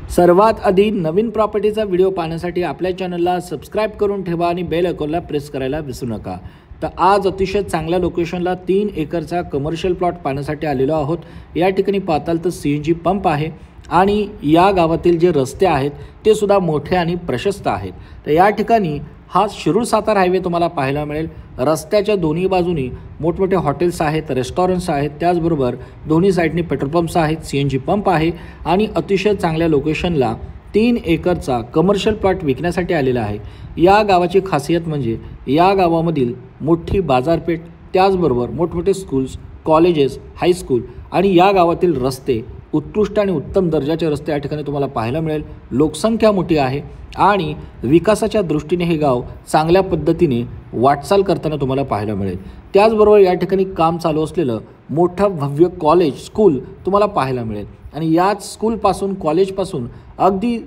सर्वात आधी नवीन प्रॉपर्टीचा व्हिडिओ पाहण्यासाठी आपल्या चॅनलला सबस्क्राइब करून ठेवा आणि बेल आयकॉनला प्रेस करायला विसरू नका। तर आज अतिशय चांगल्या लोकेशनला 3 एकरचा कमर्शियल प्लॉट पाहण्यासाठी आलेलो आहोत। या ठिकाणी पाहताल तर सीएनजी पंप आहे आणि या गावातील जे रस्ते आहेत ते सुद्धा मोठे आणि प्रशस्त आहेत। तर या ठिकाणी हा शिरूर सातारा हायवे तुम्हाला पाहायला मिळेल। रस्त्याच्या दोन्ही बाजूनी मोठमोठे हॉटेल्स आहेत, रेस्टॉरंट्स आहेत, त्याचबरोबर दोन्ही साइडनी पेट्रोल पंप्स आहेत, सीएनजी पंप आहे आणि अतिशय चांगल्या लोकेशनला 3 एकरचा कमर्शियल प्लॉट विकण्यासाठी आलेला आहे। या गावाची खासियत म्हणजे या गावामधील मोठी बाजारपेठ, त्याचबरोबर मोठमोठे स्कूल्स, कॉलेजेस, हायस्कूल आणि या गावातील रस्ते उत्कृष्ट आणि उत्तम दर्जाचे रस्ते या ठिकाणी तुम्हाला पाहायला मिळेल। लोकसंख्या मोठी आहे आणि विकासाच्या दृष्टीने हे गाव चांगल्या पद्धतीने वाटचाल करताना तुम्हाला पाहायला मिळेल। त्याचबरोबर या ठिकाणी काम चालू असलेलं मोठं भव्य कॉलेज, स्कूल तुम्हाला पाहायला मिळेल आणि याच स्कूलपासून, कॉलेजपासून अगदी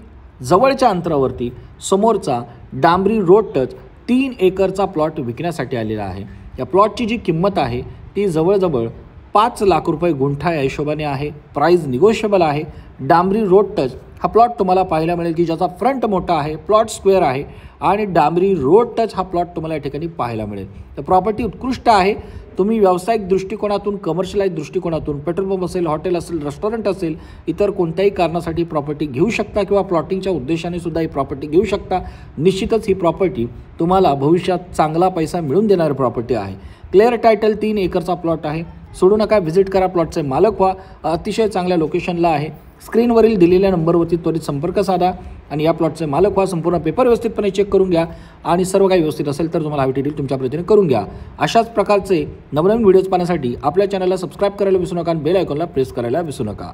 जवळच्या अंतरावरती समोरचा डांबरी रोड टच 3 एकरचा प्लॉट विकण्यासाठी आलेला आहे। या प्लॉटची जी किंमत आहे ती जवळजवळ 5 लाख रुपये गुंठा या हिशोबाने आहे। प्राइस निगोशिएबल आहे। डांबरी रोड टच हा प्लॉट तुम्हाला पाहायला मिळेल की ज्याचा फ्रंट मोठा आहे, प्लॉट स्क्वेअर आहे आणि डांबरी रोड टच हा प्लॉट तुम्हाला या ठिकाणी पाहायला मिळेल। तर प्रॉपर्टी उत्कृष्ट आहे। तुम्ही व्यावसायिक दृष्टिकोनातून, कमर्शियलाइज दृष्टिकोनातून, पेट्रोल पंप असेल, हॉटेल असेल, रेस्टॉरंट असेल, इतर कोणत्याही कारणासाठी प्रॉपर्टी घेऊ शकता किंवा प्लॉटिंगच्या उद्देशाने सुद्धा ही प्रॉपर्टी घेऊ शकता। निश्चितच ही प्रॉपर्टी तुम्हाला भविष्यात चांगला पैसा मिळवून देणारी प्रॉपर्टी आहे। क्लिअर टायटल 3 एकरचा प्लॉट आहे। सोडू नका, व्हिजिट करा, प्लॉटचे मालक व्हा। अतिशय चांगल्या लोकेशनला आहे। स्क्रीनवरील दिलेल्या नंबरवरती त्वरित संपर्क साधा आणि या प्लॉटचे मालक व्हा। संपूर्ण पेपर व्यवस्थितपणे चेक करून घ्या आणि सर्व काही व्यवस्थित असेल तर तुम्हाला हवी ती डील तुमच्या पद्धतीने करून घ्या। अशाच प्रकारचे नवनवीन व्हिडिओज पाहण्यासाठी आपल्या चॅनलला सबस्क्राइब करायला विसरू नका आणि बेल आयकॉनला प्रेस करायला विसरू नका।